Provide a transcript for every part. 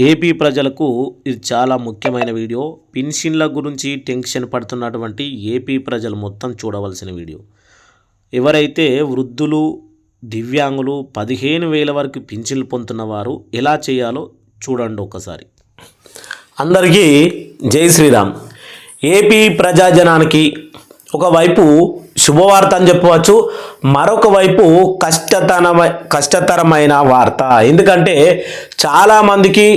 AP ప్రజలకు ఇది చాలా ముఖ్యమైన వీడియో. పెన్షన్ల గురించి టెన్షన్ పడుతున్నటువంటి ఏపీ ప్రజలు మొత్తం చూడవలసిన వీడియో. ఎవరైతే వృద్ధులు, దివ్యాంగులు 15,000 వరకు పింఛన్లు పొందుతున్న వారు ఎలా చేయాలో చూడండి ఒకసారి. అందరికీ జై శ్రీరామ్. ఏపీ ప్రజాజనానికి ఒకవైపు శుభవార్త అని చెప్పవచ్చు, మరొక వైపు కష్టతరమైన వార్త. ఎందుకంటే చాలామందికి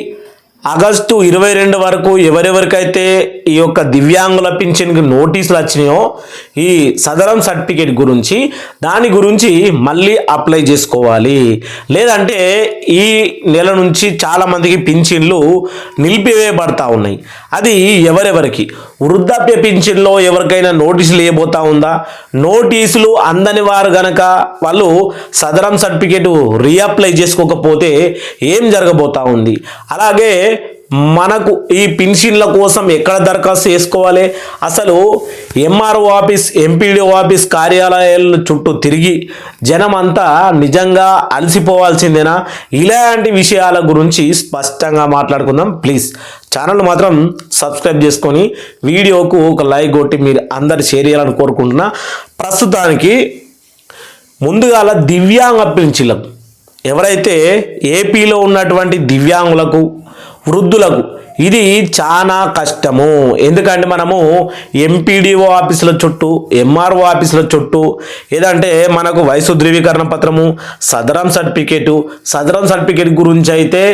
ఆగస్టు 22 వరకు ఎవరెవరికైతే ఈ యొక్క దివ్యాంగుల పింఛన్కి నోటీసులు వచ్చినాయో ఈ సదరం సర్టిఫికేట్ గురించి దాని గురించి మళ్ళీ అప్లై చేసుకోవాలి. లేదంటే ఈ నెల నుంచి చాలామందికి పింఛన్లు నిలిపివేయబడతా ఉన్నాయి. అది ఎవరెవరికి? వృద్ధాప్య పింఛన్లో ఎవరికైనా నోటీసులు వేయబోతా ఉందా? నోటీసులు అందని వారు గనక వాళ్ళు సదరం సర్టిఫికేట్ రీఅప్లై చేసుకోకపోతే ఏం జరగబోతా ఉంది? అలాగే మనకు ఈ పెన్షన్ల కోసం ఎక్కడ దరఖాస్తు చేసుకోవాలి? అసలు ఎంఆర్ఓ ఆఫీస్, ఎంపీడీఓ ఆఫీస్ కార్యాలయాల చుట్టూ తిరిగి జనం అంతా నిజంగా అలసిపోవాల్సిందేనా? ఇలాంటి విషయాల గురించి స్పష్టంగా మాట్లాడుకుందాం. ప్లీజ్ ఛానల్ మాత్రం సబ్స్క్రైబ్ చేసుకొని వీడియోకు ఒక లైక్ కొట్టి మీరు అందరు షేర్ చేయాలని కోరుకుంటున్నా. ప్రస్తుతానికి ముందుగాల దివ్యాంగ పెన్షన్లకు ఎవరైతే ఏపీలో ఉన్నటువంటి దివ్యాంగులకు, వృద్ధులకు ఇది చాలా కష్టము. ఎందుకంటే మనము ఎంపీడీఓ ఆఫీసుల చుట్టూ, ఎంఆర్ఓ ఆఫీసుల చుట్టూ, ఏదంటే మనకు వయసు ధృవీకరణ పత్రము, సదరం సర్టిఫికేట్ గురించి అయితే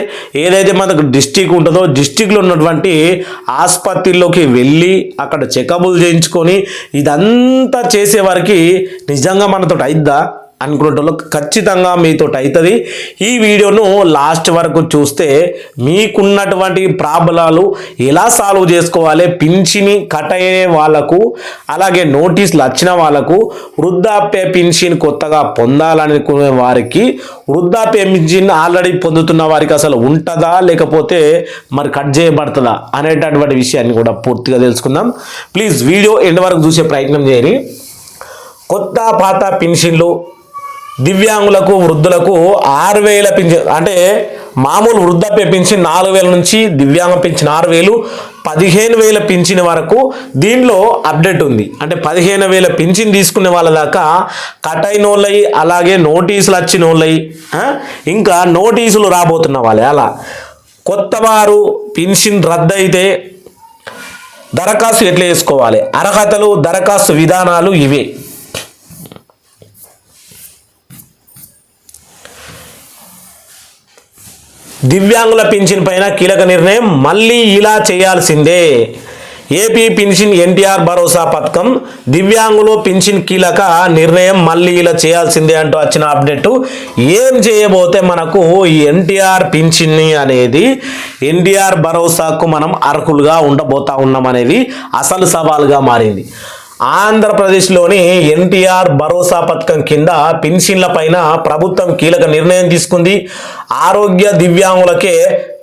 ఏదైతే మనకు డిస్టిక్ ఉంటుందో డిస్టిక్లో ఉన్నటువంటి ఆసుపత్రిలోకి వెళ్ళి అక్కడ చెకప్లు చేయించుకొని ఇదంతా చేసే వారికి నిజంగా మనతో అయిద్దా అనుకునేటోళ్ళు ఖచ్చితంగా మీతో అవుతుంది. ఈ వీడియోను లాస్ట్ వరకు చూస్తే మీకున్నటువంటి ప్రాబ్లాలు ఎలా సాల్వ్ చేసుకోవాలి, పింఛని కట్ అయ్యే వాళ్ళకు, అలాగే నోటీసులు వచ్చిన వాళ్ళకు, వృద్ధాప్య పింఛన్ కొత్తగా పొందాలనుకునే వారికి, వృద్ధాప్య పింఛన్ ఆల్రెడీ పొందుతున్న వారికి అసలు ఉంటుందా లేకపోతే మరి కట్ చేయబడుతుందా అనేటటువంటి విషయాన్ని కూడా పూర్తిగా తెలుసుకుందాం. ప్లీజ్ వీడియో ఎండ్ వరకు చూసే ప్రయత్నం చేయండి. కొత్త పాత పింఛన్లు దివ్యాంగులకు, వృద్ధులకు 6,000 పింఛన్, అంటే మామూలు వృద్ధాప్య పింఛన్ 4,000 నుంచి దివ్యాంగ పింఛన్ 6,000, 15,000 పింఛన్ వరకు దీనిలో అప్డేట్ ఉంది. అంటే 15,000 పింఛన్ తీసుకునే వాళ్ళ దాకా కట్ అయిన వాళ్ళయి, అలాగే నోటీసులు వచ్చిన వాళ్ళయి, ఇంకా నోటీసులు రాబోతున్న వాళ్ళే. అలా కొత్త వారు పింఛన్ రద్దు అయితే దరఖాస్తు ఎట్లా చేసుకోవాలి, అర్హతలు, దరఖాస్తు విధానాలు ఇవే. దివ్యాంగుల పింఛన్ పైన కీలక నిర్ణయం మళ్ళీ ఇలా చేయాల్సిందే. ఏపీ పింఛన్ ఎన్టీఆర్ భరోసా పథకం దివ్యాంగులు పింఛన్ కీలక నిర్ణయం మళ్ళీ ఇలా చేయాల్సిందే అంటూ వచ్చిన అప్డేట్. ఏం చేయబోతే మనకు ఈ ఎన్టీఆర్ పింఛన్ అనేది ఎన్టీఆర్ భరోసాకు మనం అర్హులుగా ఉండబోతా ఉన్నాం అనేది అసలు సవాలుగా మారింది. ఆంధ్రప్రదేశ్లోని ఎన్టీఆర్ భరోసా పథకం కింద పెన్షన్ల పైన ప్రభుత్వం కీలక నిర్ణయం తీసుకుంది. ఆరోగ్య దివ్యాంగులకే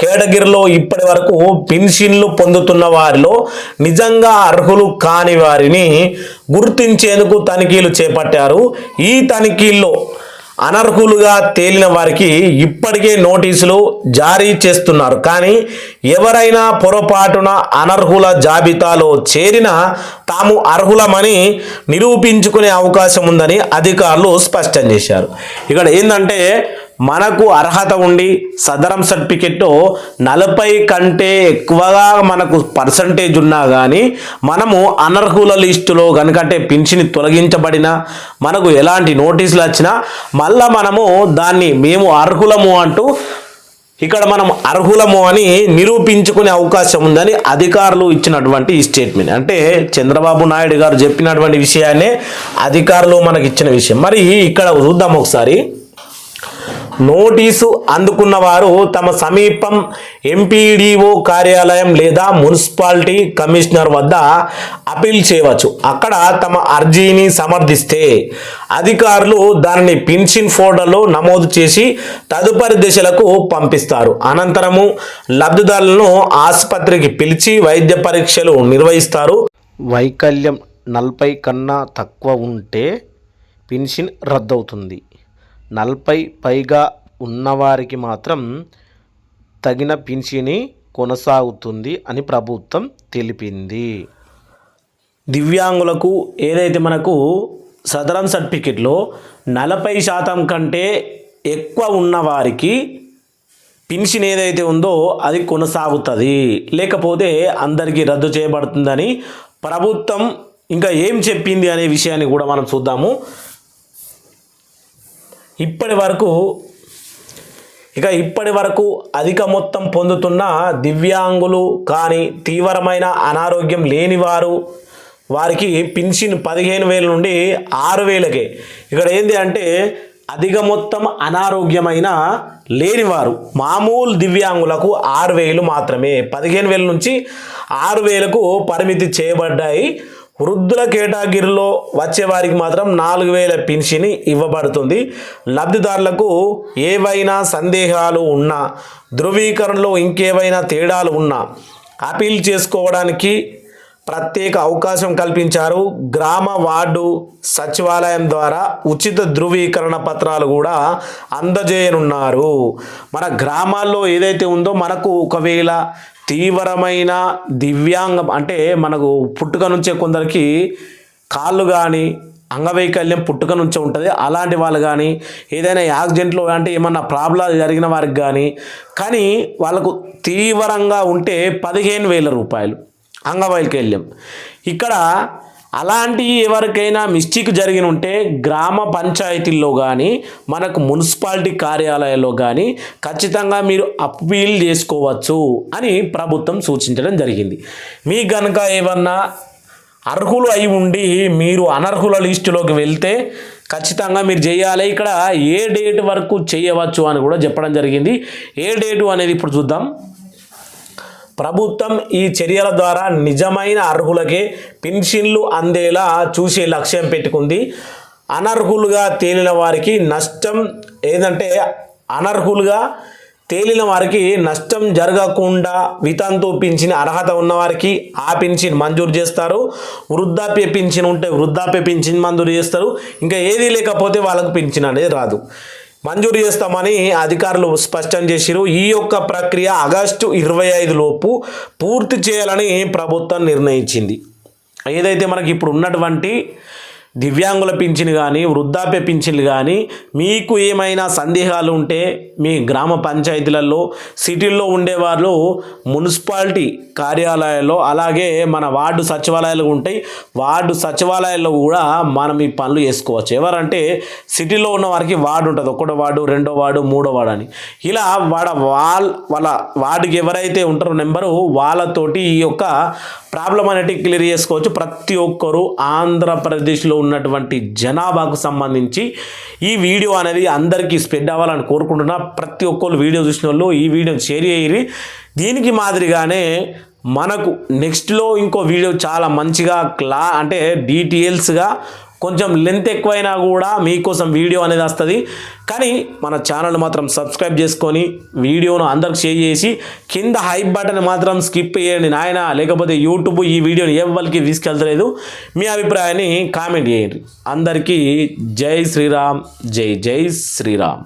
కేటగిరీలో ఇప్పటి వరకు పెన్షన్లు పొందుతున్న వారిలో నిజంగా అర్హులు కాని వారిని గుర్తించేందుకు తనిఖీలు చేపట్టారు. ఈ తనిఖీల్లో అనర్హులుగా తేలిన వారికి ఇప్పటికే నోటీసులు జారీ చేస్తున్నారు. కానీ ఎవరైనా పొరపాటున అనర్హుల జాబితాలో చేరిన తాము అర్హులమని నిరూపించుకునే అవకాశం ఉందని అధికారులు స్పష్టం చేశారు. ఇక్కడ ఏంటంటే మనకు అర్హత ఉండి సదరం సర్టిఫికెట్ 40 కంటే ఎక్కువగా మనకు పర్సంటేజ్ ఉన్నా కానీ మనము అనర్హుల లిస్టులో కనుకంటే పింఛని తొలగించబడినా, మనకు ఎలాంటి నోటీసులు వచ్చినా మళ్ళా మనము దాన్ని మేము అర్హులము అంటూ ఇక్కడ మనం అర్హులము అని నిరూపించుకునే అవకాశం ఉందని అధికారులు ఇచ్చినటువంటి ఈ స్టేట్మెంట్. అంటే చంద్రబాబు నాయుడు గారు చెప్పినటువంటి విషయాన్నే అధికారులు మనకి ఇచ్చిన విషయం. మరి ఇక్కడ చూద్దాం ఒకసారి. నోటీసు అందుకున్న వారు తమ సమీపం ఎంపీడీఓ కార్యాలయం లేదా మున్సిపాలిటీ కమిషనర్ వద్ద అపీల్ చేయవచ్చు. అక్కడ తమ అర్జీని సమర్థిస్తే అధికారులు దానిని పెన్షన్ ఫోల్డర్లో నమోదు చేసి తదుపరి దశలకు పంపిస్తారు. అనంతరము లబ్ధిదారులను ఆసుపత్రికి పిలిచి వైద్య పరీక్షలు నిర్వహిస్తారు. వైకల్యం 40 కన్నా తక్కువ ఉంటే పెన్షన్ రద్దవుతుంది. 40 పైగా ఉన్నవారికి మాత్రం తగిన పింఛని కొనసాగుతుంది అని ప్రభుత్వం తెలిపింది. దివ్యాంగులకు ఏదైతే మనకు సదరం సర్టిఫికెట్లో 40% కంటే ఎక్కువ ఉన్నవారికి పింఛన్ ఏదైతే ఉందో అది కొనసాగుతుంది, లేకపోతే అందరికీ రద్దు చేయబడుతుందని ప్రభుత్వం ఇంకా ఏం చెప్పింది అనే విషయాన్ని కూడా మనం చూద్దాము. ఇప్పటి వరకు అధిక మొత్తం పొందుతున్న దివ్యాంగులు కానీ తీవ్రమైన అనారోగ్యం లేనివారు వారికి పింఛన్ 15,000 నుండి 6,000కే. ఇక్కడ ఏంటి అంటే అధిక మొత్తం అనారోగ్యమైన లేనివారు మామూలు దివ్యాంగులకు 6,000 మాత్రమే, 15,000 నుంచి 6,000కు పరిమితి చేయబడ్డాయి. వృద్ధుల కేటగిరీలో వచ్చేవారికి మాత్రం 4,000 పింఛన్ ఇవ్వబడుతుంది. లబ్ధిదారులకు ఏవైనా సందేహాలు ఉన్నా, ధృవీకరణలో ఇంకేవైనా తేడాలు ఉన్నా అపీల్ చేసుకోవడానికి ప్రత్యేక అవకాశం కల్పించారు. గ్రామ వార్డు సచివాలయం ద్వారా ఉచిత ధృవీకరణ పత్రాలు కూడా అందజేయనున్నారు. మన గ్రామాల్లో ఏదైతే ఉందో మనకు ఒకవేళ తీవ్రమైన దివ్యాంగం అంటే మనకు పుట్టుక నుంచే కొందరికి కాళ్ళు కానీ అంగవైకల్యం పుట్టుక నుంచే ఉంటుంది, అలాంటి వాళ్ళు కానీ ఏదైనా యాక్సిడెంట్లో అంటే ఏమన్నా ప్రాబ్లం జరిగిన వారికి కానీ వాళ్ళకు తీవ్రంగా ఉంటే 15,000 రూపాయలు అంగవైకల్యం. ఇక్కడ అలాంటి ఎవరికైనా మిస్టేక్ జరిగిన ఉంటే గ్రామ పంచాయతీల్లో కానీ మనకు మున్సిపాలిటీ కార్యాలయాల్లో కానీ ఖచ్చితంగా మీరు అప్పీల్ చేసుకోవచ్చు అని ప్రభుత్వం సూచించడం జరిగింది. మీకు కనుక ఏమన్నా అర్హులు అయి ఉండి మీరు అనర్హుల లిస్టులోకి వెళ్తే ఖచ్చితంగా మీరు చేయాలి. ఇక్కడ ఏ డేట్ వరకు చేయవచ్చు అని కూడా చెప్పడం జరిగింది. ఏ డేటు అనేది ఇప్పుడు చూద్దాం. ప్రభుత్వం ఈ చర్యల ద్వారా నిజమైన అర్హులకే పెన్షన్లు అందేలా చూసే లక్ష్యం పెట్టుకుంది. అనర్హులుగా తేలిన వారికి నష్టం జరగకుండా వితంతు పింఛన్ అర్హత ఉన్నవారికి ఆ పింఛన్ మంజూరు చేస్తారు. వృద్ధాప్య పింఛన్ ఉంటే వృద్ధాప్య పింఛన్ మంజూరు చేస్తారు. ఇంకా ఏది లేకపోతే వాళ్ళకు పింఛన్ అనేది రాదు, మంజూరు చేస్తామని అధికారులు స్పష్టం చేశారు. ఈ యొక్క ప్రక్రియ ఆగస్టు 25 లోపు పూర్తి చేయాలని ప్రభుత్వం నిర్ణయించింది. ఏదైతే మనకి ఇప్పుడు ఉన్నటువంటి దివ్యాంగుల పింఛన్ కానీ వృద్ధాప్య పింఛన్లు కానీ మీకు ఏమైనా సందేహాలు ఉంటే మీ గ్రామ పంచాయతీలలో సిటీల్లో ఉండేవాళ్ళు మున్సిపాలిటీ కార్యాలయాల్లో అలాగే మన వార్డు సచివాలయాలు ఉంటాయి, వార్డు సచివాలయాల్లో కూడా మనం ఈ పనులు చేసుకోవచ్చు. ఎవరంటే సిటీలో ఉన్న వారికి వార్డు ఉంటుంది, 1వ వార్డు 2వ వార్డు 3వ వార్డు అని. ఇలా వాళ్ళ వార్డుకి ఎవరైతే ఉంటారో నెంబరు వాళ్ళతోటి ఈ యొక్క ప్రాబ్లం అనేది క్లియర్ చేసుకోవచ్చు. ప్రతి ఒక్కరూ ఆంధ్రప్రదేశ్లో ఉన్నటువంటి జనాభాకు సంబంధించి ఈ వీడియో అనేది అందరికీ స్ప్రెడ్ అవ్వాలని కోరుకుంటున్నా. ప్రతి ఒక్కరు వీడియో చూసిన వాళ్ళు ఈ వీడియోని షేర్ చేయరు. దీనికి మాదిరిగానే మనకు నెక్స్ట్లో ఇంకో వీడియో చాలా మంచిగా అంటే డీటెయిల్స్గా కొంచెం లెంత్ ఎక్కువైనా కూడా మీకోసం వీడియో అనేది వస్తుంది. కానీ మన ఛానల్ మాత్రం సబ్స్క్రైబ్ చేసుకొని వీడియోను అందరికి షేర్ చేసి కింద హైప్ బటన్ మాత్రం స్కిప్ చేయండి నాయన, లేకపోతే యూట్యూబ్ ఈ వీడియోని ఎవరికి తీసుకెళ్తలేదు. మీ అభిప్రాయాన్ని కామెంట్ చేయండి. అందరికీ జై శ్రీరామ్, జై జై శ్రీరామ్.